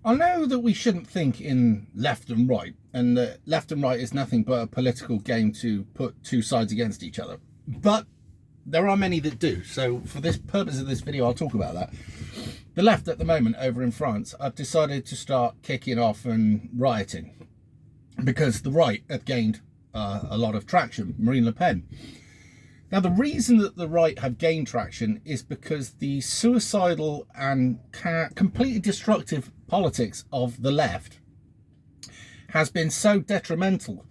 I know that we shouldn't think in left and right, and that left and right is nothing but a political game to put two sides against each other. But there are many that do. So for this purpose of this video, I'll talk about that. The left at the moment over in France have decided to start kicking off and rioting because the right have gained a lot of traction. Marine Le Pen. Now, the reason that the right have gained traction is because the suicidal and completely destructive politics of the left has been so detrimental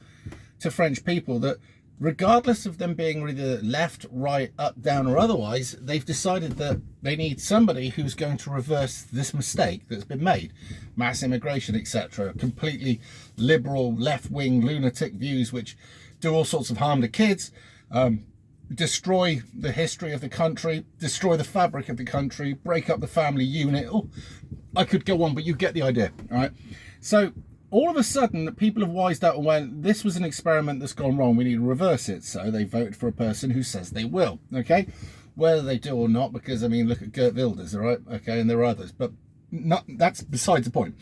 to French people that regardless of them being either left, right, up, down or otherwise, they've decided that they need somebody who's going to reverse this mistake that's been made. Mass immigration, etc. Completely liberal, left-wing, lunatic views which do all sorts of harm to kids, destroy the history of the country, destroy the fabric of the country, break up the family unit. Oh, I could go on, but you get the idea, all right? So all of a sudden, people have wised up and went, this was an experiment that's gone wrong. We need to reverse it. So they voted for a person who says they will, okay? Whether they do or not, because, I mean, look at Geert Wilders, all right? Okay, and there are others, but that's besides the point.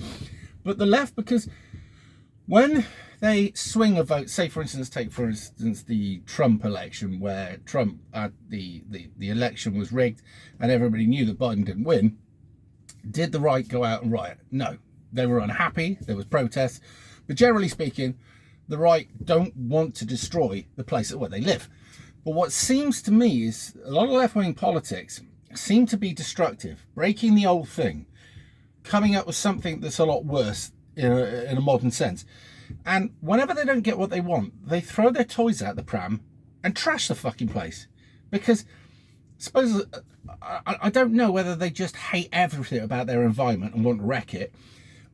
But the left, because when they swing a vote, say for instance, take for instance the Trump election, where Trump had the election was rigged and everybody knew that Biden didn't win. Did the right go out and riot? No, they were unhappy, there was protests, but generally speaking, the right don't want to destroy the place where they live. But what seems to me is a lot of left-wing politics seem to be destructive, breaking the old thing, coming up with something that's a lot worse in a modern sense. And whenever they don't get what they want, they throw their toys out the pram and trash the fucking place. Because suppose I don't know whether they just hate everything about their environment and want to wreck it,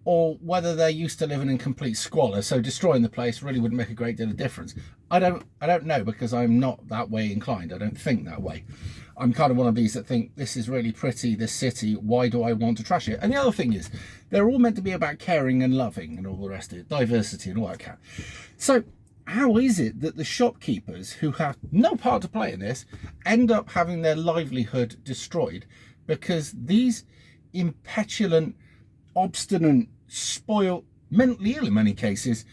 or whether they're used to living in complete squalor, so destroying the place really wouldn't make a great deal of difference. I don't know, because I'm not that way inclined. I don't think that way. I'm kind of one of these that think this is really pretty, this city, why do I want to trash it? And the other thing is, they're all meant to be about caring and loving and all the rest of it, diversity and all that kind. So how is it that the shopkeepers who have no part to play in this end up having their livelihood destroyed because these impetulant, obstinate, spoiled, mentally ill in many cases,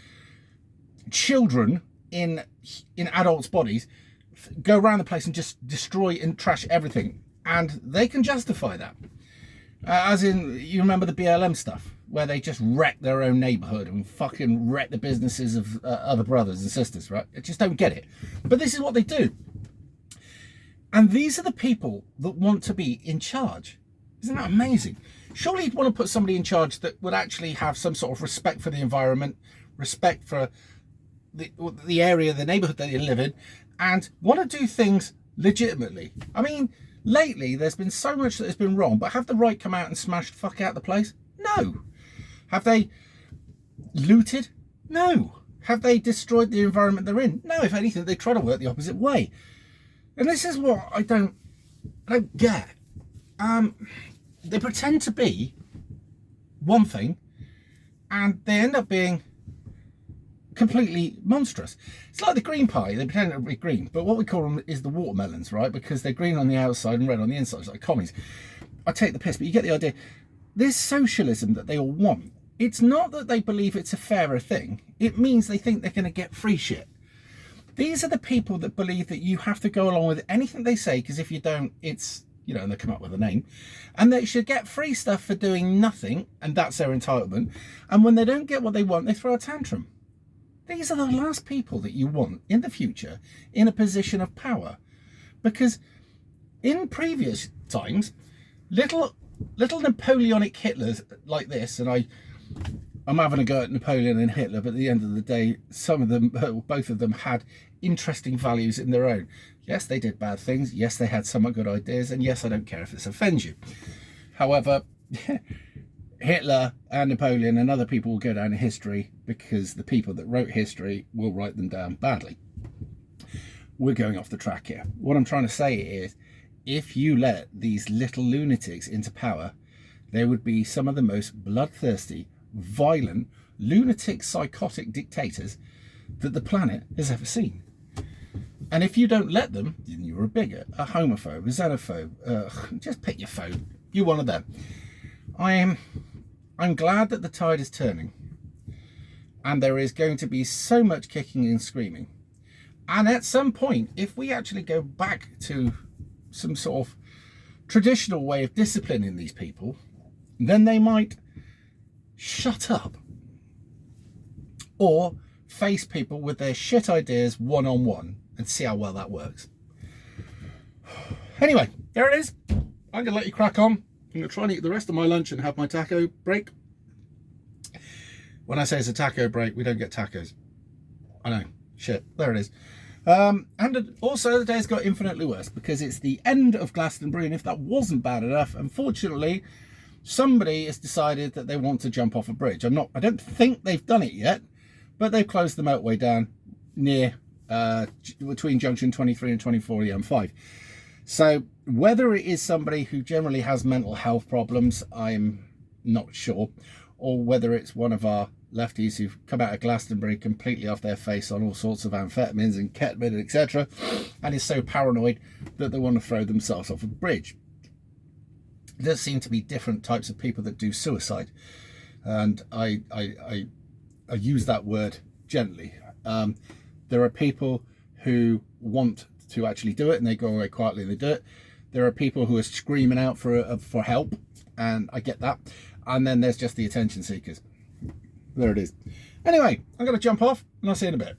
children in adults' bodies go around the place and just destroy and trash everything, and they can justify that, as in, you remember the BLM stuff where they just wreck their own neighborhood and fucking wreck the businesses of other brothers and sisters, right? I just don't get it, but this is what they do, and these are the people that want to be in charge. Isn't that amazing? Surely you'd want to put somebody in charge that would actually have some sort of respect for the environment, respect for the area, the neighborhood that you live in, and want to do things legitimately. I mean, lately there's been so much that has been wrong, but have the right come out and smashed the fuck out the place? No. Have they looted? No. Have they destroyed the environment they're in? No. If anything, they try to work the opposite way. And this is what I don't get. They pretend to be one thing and they end up being completely monstrous. It's like the Green Party. They pretend to be green, but what we call them is the watermelons, right? Because they're green on the outside and red on the inside. It's like commies. I take the piss, but you get the idea. This socialism that they all want, it's not that they believe it's a fairer thing. It means they think they're going to get free shit. These are the people that believe that you have to go along with anything they say, because if you don't, it's, you know, and they come up with a name, and they should get free stuff for doing nothing, and that's their entitlement. And when they don't get what they want, they throw a tantrum. These are the last people that you want in the future in a position of power, because in previous times, little Napoleonic Hitlers like this, and I'm having a go at Napoleon and Hitler, but at the end of the day, some of them, both of them, had interesting values in their own. Yes, they did bad things. Yes, they had somewhat good ideas, and yes, I don't care if this offends you. However, Hitler and Napoleon and other people will go down in history because the people that wrote history will write them down badly. We're going off the track here. What I'm trying to say is, if you let these little lunatics into power, they would be some of the most bloodthirsty, violent, lunatic, psychotic dictators that the planet has ever seen. And if you don't let them, then you're a bigot, a homophobe, a xenophobe, just pick your phobe. You're one of them. I'm I'm glad that the tide is turning, and there is going to be so much kicking and screaming. And at some point, if we actually go back to some sort of traditional way of disciplining these people, then they might shut up or face people with their shit ideas one-on-one and see how well that works. Anyway, there it is. I'm going to let you crack on. I'm going to try and eat the rest of my lunch and have my taco break. When I say it's a taco break, we don't get tacos. I know. Shit. There it is. And also the day's got infinitely worse because it's the end of Glastonbury, and if that wasn't bad enough, unfortunately, somebody has decided that they want to jump off a bridge. I don't think they've done it yet, but they've closed the motorway down near between junction 23 and 24 of the M5. So whether it is somebody who generally has mental health problems, I'm not sure, or whether it's one of our lefties who've come out of Glastonbury completely off their face on all sorts of amphetamines and ketamine, etc., and is so paranoid that they want to throw themselves off a bridge. There seem to be different types of people that do suicide, and I use that word gently. There are people who want to actually do it and they go away quietly and they do it. There are people who are screaming out for help, and I get that. And then there's just the attention seekers. There it is. Anyway, I'm going to jump off and I'll see you in a bit.